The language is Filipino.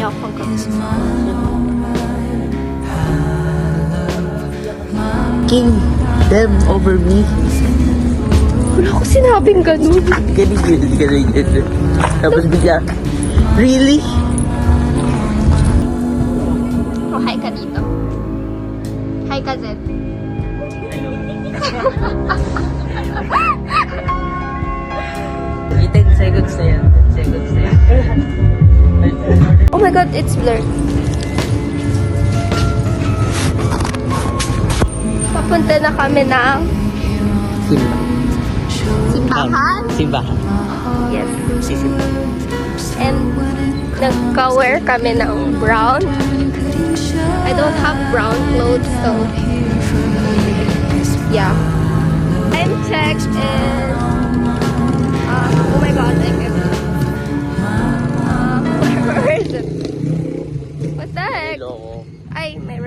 ako hanggang King them over me. wala ko sinabing ganun. Ganun. Tapos bigla, really? Oh, hi ka dito. Hi ka, Zed. Wait 10 seconds na yan. 10 seconds na yan. Oh my god, it's blurred. Papunta na kami ng simbahan. Simbahan. Yes. Sisimba. And nagka-wear kami ng brown. I don't have brown clothes, so yeah. Time check is oh my god, I can't. Where is it? What the heck? Hello. Ay, may